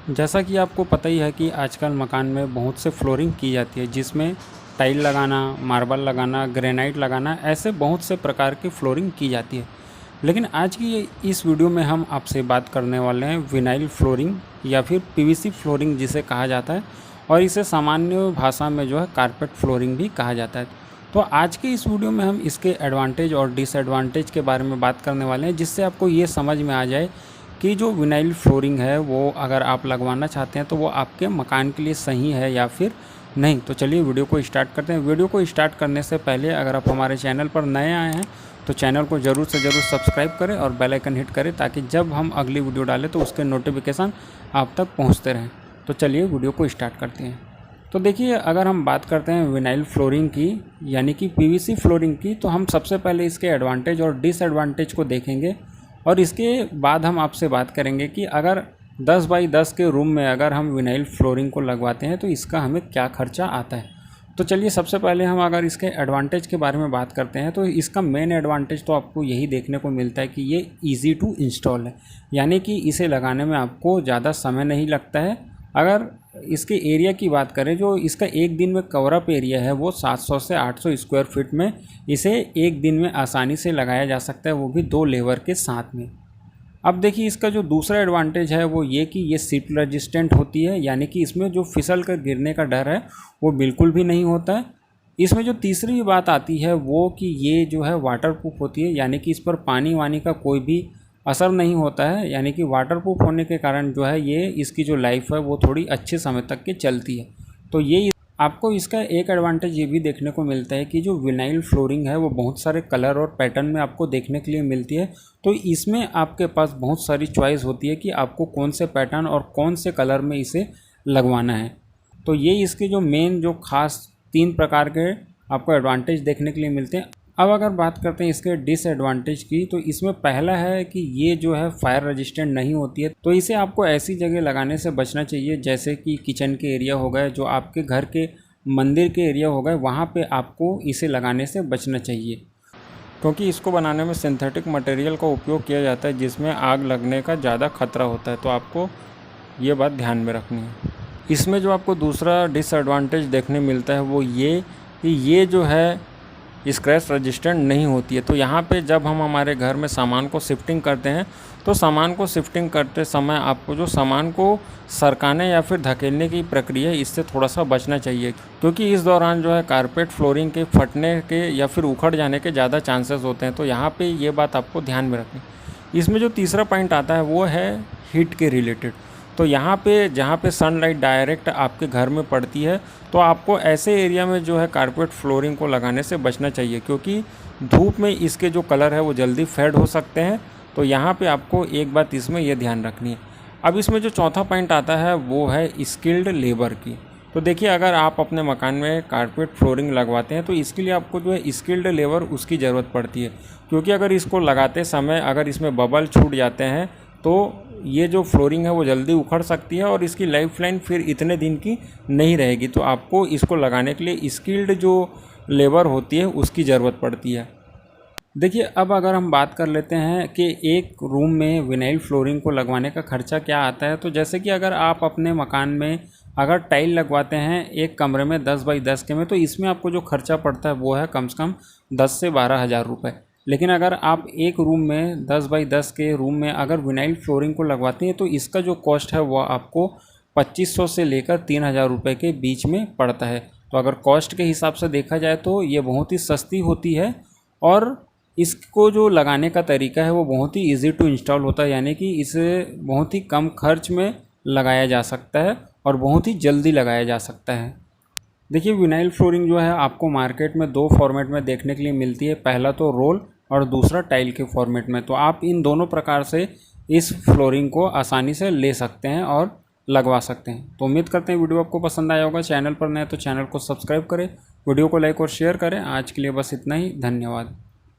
जैसा कि आपको पता ही है कि आजकल मकान में बहुत से फ्लोरिंग की जाती है, जिसमें टाइल लगाना, मार्बल लगाना, ग्रेनाइट लगाना, ऐसे बहुत से प्रकार की फ्लोरिंग की जाती है। लेकिन आज की इस वीडियो में हम आपसे बात करने वाले हैं विनाइल फ्लोरिंग या फिर पीवीसी फ्लोरिंग जिसे कहा जाता है, और इसे सामान्य भाषा में जो है कारपेट फ्लोरिंग भी कहा जाता है। तो आज के इस वीडियो में हम इसके एडवांटेज और डिसएडवांटेज के बारे में बात करने वाले हैं, जिससे आपको ये समझ में आ जाए कि जो विनाइल फ्लोरिंग है वो अगर आप लगवाना चाहते हैं तो वो आपके मकान के लिए सही है या फिर नहीं। तो चलिए वीडियो को स्टार्ट करते हैं। वीडियो को स्टार्ट करने से पहले अगर आप हमारे चैनल पर नए आए हैं तो चैनल को ज़रूर से ज़रूर सब्सक्राइब करें और बेल आइकन हिट करें, ताकि जब हम अगली वीडियो डालें तो उसके नोटिफिकेशन आप तक पहुँचते रहें। तो चलिए वीडियो को स्टार्ट करते हैं। तो देखिए, अगर हम बात करते हैं विनाइल फ्लोरिंग की यानी कि पीवीसी फ्लोरिंग की, तो हम सबसे पहले इसके एडवांटेज और डिसएडवांटेज को देखेंगे, और इसके बाद हम आपसे बात करेंगे कि अगर 10 बाई 10 के रूम में अगर हम विनाइल फ्लोरिंग को लगवाते हैं तो इसका हमें क्या खर्चा आता है। तो चलिए सबसे पहले हम अगर इसके एडवांटेज के बारे में बात करते हैं तो इसका मेन एडवांटेज तो आपको यही देखने को मिलता है कि ये ईज़ी टू इंस्टॉल है, यानी कि इसे लगाने में आपको ज़्यादा समय नहीं लगता है। अगर इसके एरिया की बात करें, जो इसका एक दिन में कवरअप एरिया है वो 700 से 800 स्क्वायर फीट में इसे एक दिन में आसानी से लगाया जा सकता है, वो भी 2 लेबर के साथ में। अब देखिए, इसका जो दूसरा एडवांटेज है वो ये कि ये सीट रेजिस्टेंट होती है, यानी कि इसमें जो फिसल कर गिरने का डर है वो बिल्कुल भी नहीं होता है। इसमें जो तीसरी बात आती है वो कि ये जो है वाटरप्रूफ होती है, यानी कि इस पर पानी वानी का कोई भी असर नहीं होता है, यानी कि वाटरप्रूफ होने के कारण जो है ये इसकी जो लाइफ है वो थोड़ी अच्छे समय तक के चलती है। तो ये आपको इसका एक एडवांटेज ये भी देखने को मिलता है कि जो विनाइल फ्लोरिंग है वो बहुत सारे कलर और पैटर्न में आपको देखने के लिए मिलती है। तो इसमें आपके पास बहुत सारी चॉइस होती है कि आपको कौन से पैटर्न और कौन से कलर में इसे लगवाना है। तो ये इसके जो मेन जो खास 3 प्रकार के आपको एडवांटेज देखने के लिए मिलते हैं। अब अगर बात करते हैं इसके डिसएडवांटेज की, तो इसमें पहला है कि ये जो है फायर रेजिस्टेंट नहीं होती है। तो इसे आपको ऐसी जगह लगाने से बचना चाहिए, जैसे कि किचन के एरिया हो गए, जो आपके घर के मंदिर के एरिया हो गए, वहाँ पे आपको इसे लगाने से बचना चाहिए, क्योंकि इसको बनाने में सिंथेटिक मटेरियल का उपयोग किया जाता है, जिसमें आग लगने का ज़्यादा खतरा होता है। तो आपको ये बात ध्यान में रखनी है। इसमें जो आपको दूसरा डिसएडवांटेज देखने मिलता है वो ये कि ये जो है स्क्रैच रजिस्टेंट नहीं होती है। तो यहाँ पे जब हम हमारे घर में सामान को शिफ्टिंग करते हैं तो सामान को शिफ्टिंग करते समय आपको जो सामान को सरकाने या फिर धकेलने की प्रक्रिया है, इससे थोड़ा सा बचना चाहिए, क्योंकि इस दौरान जो है कारपेट फ्लोरिंग के फटने के या फिर उखड़ जाने के ज़्यादा चांसेस होते हैं। तो यहाँ पे ये बात आपको ध्यान में रखनी। इसमें जो तीसरा पॉइंट आता है वो है हीट के रिलेटेड। तो यहाँ पे जहाँ पे सनलाइट डायरेक्ट आपके घर में पड़ती है, तो आपको ऐसे एरिया में जो है कारपेट फ्लोरिंग को लगाने से बचना चाहिए, क्योंकि धूप में इसके जो कलर है वो जल्दी फेड हो सकते हैं। तो यहाँ पे आपको एक बात इसमें ये ध्यान रखनी है। अब इसमें जो चौथा पॉइंट आता है वो है स्किल्ड लेबर की। तो देखिए, अगर आप अपने मकान में कारपेट फ्लोरिंग लगवाते हैं तो इसके लिए आपको जो है स्किल्ड लेबर उसकी ज़रूरत पड़ती है, क्योंकि अगर इसको लगाते समय अगर इसमें बबल छूट जाते हैं तो ये जो फ्लोरिंग है वो जल्दी उखड़ सकती है और इसकी लाइफ लाइन फिर इतने दिन की नहीं रहेगी। तो आपको इसको लगाने के लिए स्किल्ड जो लेबर होती है उसकी ज़रूरत पड़ती है। देखिए, अब अगर हम बात कर लेते हैं कि एक रूम में विनाइल फ्लोरिंग को लगवाने का खर्चा क्या आता है, तो जैसे कि अगर आप अपने मकान में अगर टाइल लगवाते हैं एक कमरे में 10 बाई 10 के में, तो इसमें आपको जो खर्चा पड़ता है वो है कम से कम 10 से 12 हज़ार रुपये। लेकिन अगर आप एक रूम में 10 बाई 10 के रूम में अगर विनाइल फ्लोरिंग को लगवाते हैं तो इसका जो कॉस्ट है वो आपको 2500 से लेकर 3000 रुपये के बीच में पड़ता है। तो अगर कॉस्ट के हिसाब से देखा जाए तो ये बहुत ही सस्ती होती है, और इसको जो लगाने का तरीका है वो बहुत ही ईजी टू इंस्टॉल होता है, यानी कि इसे बहुत ही कम खर्च में लगाया जा सकता है और बहुत ही जल्दी लगाया जा सकता है। देखिए, विनाइल फ्लोरिंग जो है आपको मार्केट में 2 फॉर्मेट में देखने के लिए मिलती है, पहला तो रोल और दूसरा टाइल के फॉर्मेट में। तो आप इन दोनों प्रकार से इस फ्लोरिंग को आसानी से ले सकते हैं और लगवा सकते हैं। तो उम्मीद करते हैं वीडियो आपको पसंद आया होगा। चैनल पर नए तो चैनल को सब्सक्राइब करें, वीडियो को लाइक और शेयर करें। आज के लिए बस इतना ही, धन्यवाद।